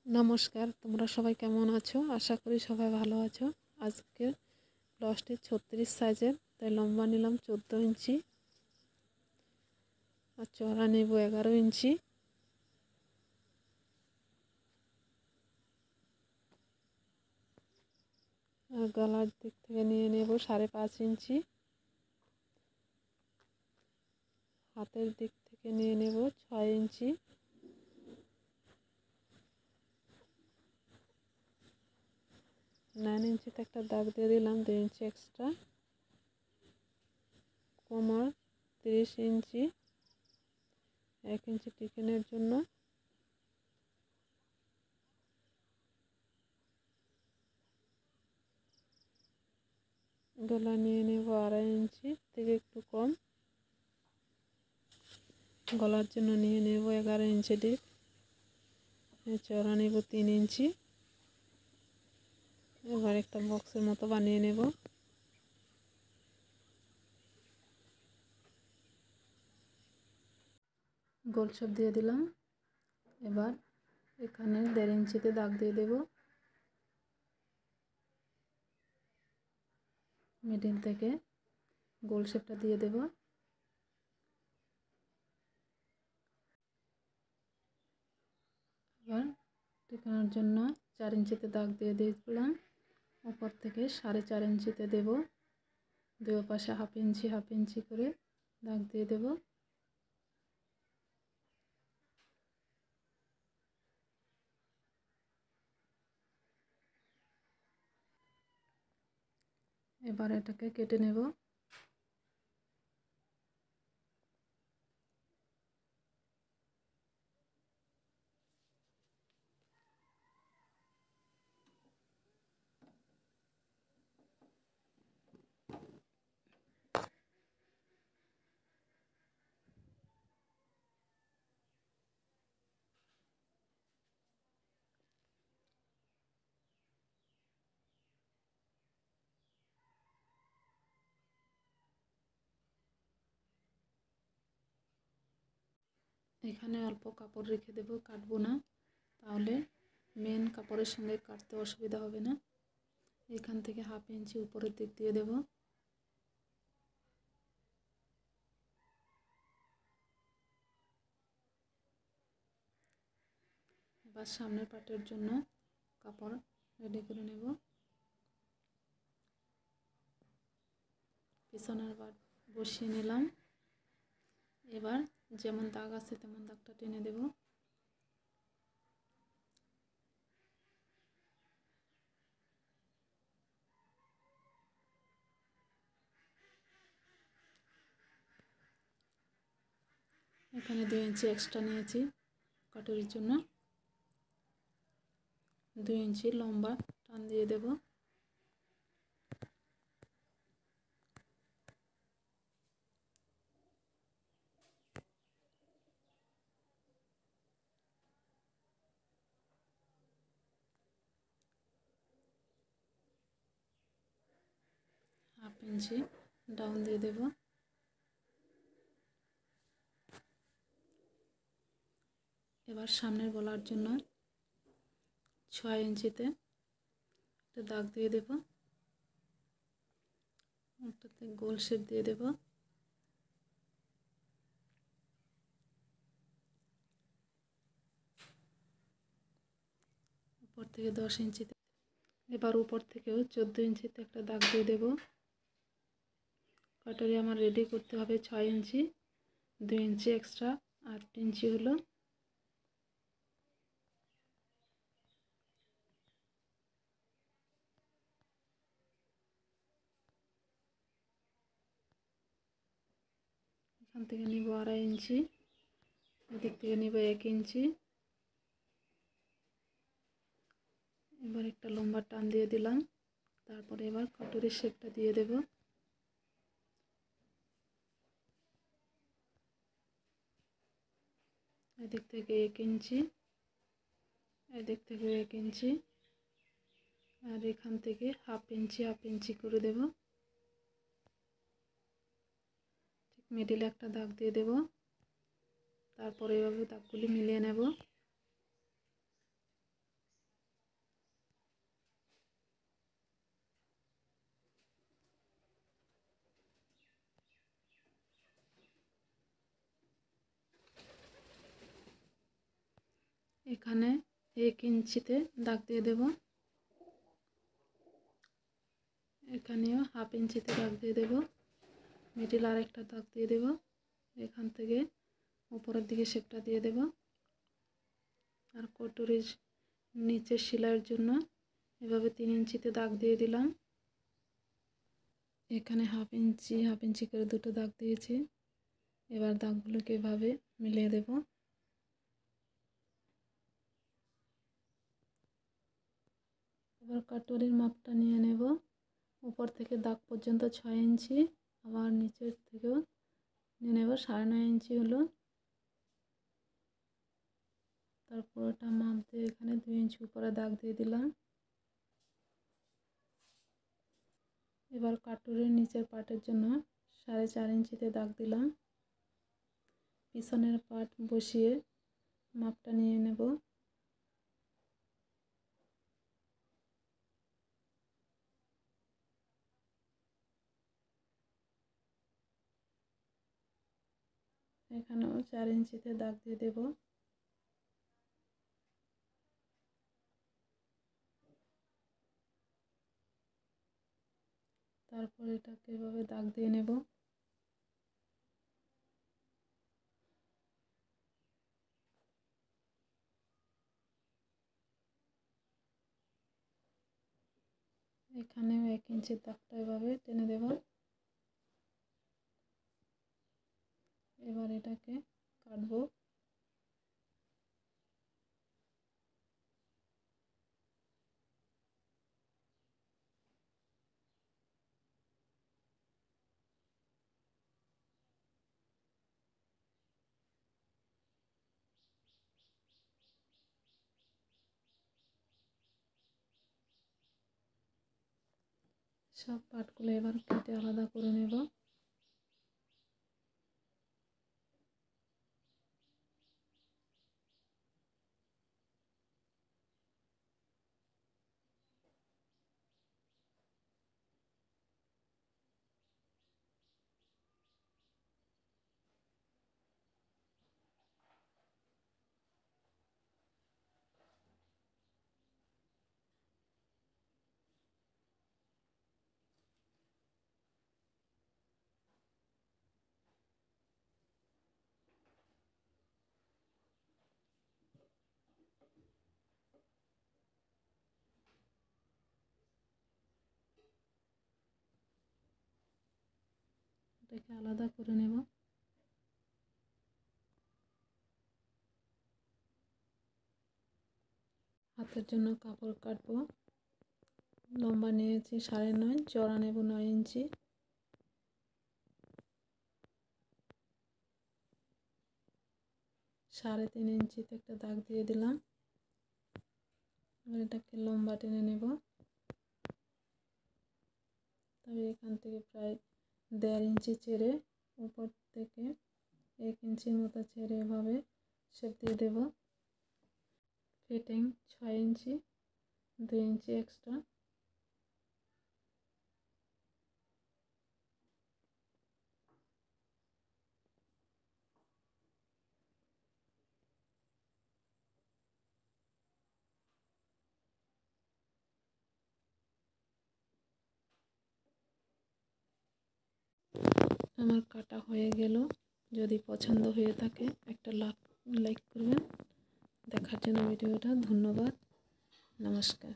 নমস্কার, তোমরা সবাই কেমন আছো? আশা করি সবাই ভালো আছো। আজকে ব্লাউজটি 36 সাইজের, তাই লম্বা নিলাম 14 ইঞ্চি আর চওড়া নেব 11 ইঞ্চি। আর গলার দিক থেকে নিয়ে নেব 5.5 ইঞ্চি। হাতের দিক থেকে নিয়ে নেব 6 ইঞ্চি। নাইন ইঞ্চিতে একটা দাগ দিয়ে দিলাম, 2 ইঞ্চি এক্সট্রা। কোমর 30 ইঞ্চি, 1 ইঞ্চি টিকেনের জন্য। গলা নিয়ে নেব 2.5 ইঞ্চি থেকে একটু কম। গলার জন্য নিয়ে নেব 11 ইঞ্চি ডিপ। চওড়া নেব 3 ইঞ্চি। এবার একটা বক্সের মতো বানিয়ে নেব। গোল শেপ দিয়ে দিলাম। এবার এখানে 1.5 ইঞ্চিতে দাগ দিয়ে দেব। মিডিল থেকে গোল শেপটা দিয়ে দেব। এবার টিকানোর জন্য 4 ইঞ্চিতে দাগ দিয়ে দিলাম। উপর থেকে 4.5 ইঞ্চিতে দেব। দুই পাশে হাফ ইঞ্চি করে দাগ দিয়ে দেব। এবার এটাকে কেটে নেব। এখানে অল্প কাপড় রেখে দেব, কাটবো না, তাহলে মেন কাপড়ের সঙ্গে কাটতে অসুবিধা হবে না। এখান থেকে হাফ ইঞ্চি উপরের দিক দিয়ে দেব। এবার সামনের পার্টের জন্য কাপড় রেডি করে নেব। পিছনের পার্ট বসিয়ে নিলাম। এবার যেমন দাগ আছে তেমন দাগটা টেনে দেব। এখানে 2 ইঞ্চি এক্সট্রা নিয়েছি কাটুরির জন্য। 2 ইঞ্চি লম্বা টান দিয়ে দেব। হাফ ইঞ্চি ডাউন দিয়ে দেব। এবার সামনের গলার জন্য 6 ইঞ্চিতে একটা দাগ দিয়ে দেব। ওটাতে গোল শেপ দিয়ে দেব। উপর থেকে 10 ইঞ্চিতে। এবার উপর থেকেও 14 ইঞ্চিতে একটা দাগ দিয়ে দেব। কাটারি আমার রেডি করতে হবে 6 ইঞ্চি, 2 ইঞ্চি এক্সট্রা 8 ইঞ্চি হলো। এখান থেকে নিব 2.5 ইঞ্চি, এদিক থেকে নিব 1 ইঞ্চি। এবার একটা লম্বা টান দিয়ে দিলাম। তারপরে এবার কাটুরির শেপটা দিয়ে দেব। এদিক থেকে 1 ইঞ্চি, এদিক থেকে 1 ইঞ্চি, আর এখান থেকে হাফ ইঞ্চি করে দেব। ঠিক মিডিলে একটা দাগ দিয়ে দেব। তারপরে এভাবে দাগগুলি মিলিয়ে নেব। এখানে 1 ইঞ্চিতে দাগ দিয়ে দেব। এখানেও 1/2 ইঞ্চিতে দাগ দিয়ে দেব। মিডিল আরেকটা দাগ দিয়ে দেব। এখান থেকে উপরের দিকে শেপটা দিয়ে দেব। আর কটুরির নিচের সেলাইয়ের জন্য এভাবে 3 ইঞ্চিতে দাগ দিয়ে দিলাম। এখানে 1/2 ইঞ্চি করে দুটো দাগ দিয়েছি। এবার দাগগুলোকে এভাবে মিলিয়ে দেব। এবার কাটুরির মাপটা নিয়ে নেব। উপর থেকে দাগ পর্যন্ত 6 ইঞ্চি, আবার নিচের থেকেও নিয়ে নেব 9.5 ইঞ্চি হলো। তারপর ওটা মাপ দিয়ে এখানে 2 ইঞ্চি উপরে দাগ দিয়ে দিলাম। এবার কাটুরির নিচের পার্টের জন্য 4.5 ইঞ্চিতে দাগ দিলাম। পিছনের পার্ট বসিয়ে মাপটা নিয়ে নেব। এখানেও 4 ইঞ্চিতে দাগ দিয়ে দেব। তারপর এটাকে এভাবে দাগ দিয়ে নেব। এখানেও 1 ইঞ্চির দাগটা এভাবে টেনে দেব। এবার এটাকে কাটবো। সব পার্টগুলো এবার কেটে আলাদা করে নেব। এটাকে আলাদা করে নেব। হাতের জন্য কাপড় কাটবো। লম্বা নিয়েছি 9.5, চওড়া নেব 9 ইঞ্চি। 3.5 ইঞ্চিতে একটা দাগ দিয়ে দিলাম। এবার এটাকে লম্বা টেনে নেব। তবে এখান থেকে প্রায় 1.5 ইঞ্চি ছেড়ে উপর থেকে 1 ইঞ্চির মতো ছেড়ে এভাবে শেপ দিয়ে দেব। ফিটিং 6 ইঞ্চি, 2 ইঞ্চি এক্সট্রা। আমার কাটা হয়ে গেল। যদি পছন্দ হয়ে থাকে একটা লাইক করবেন। দেখার জন্য ভিডিওটা ধন্যবাদ। নমস্কার।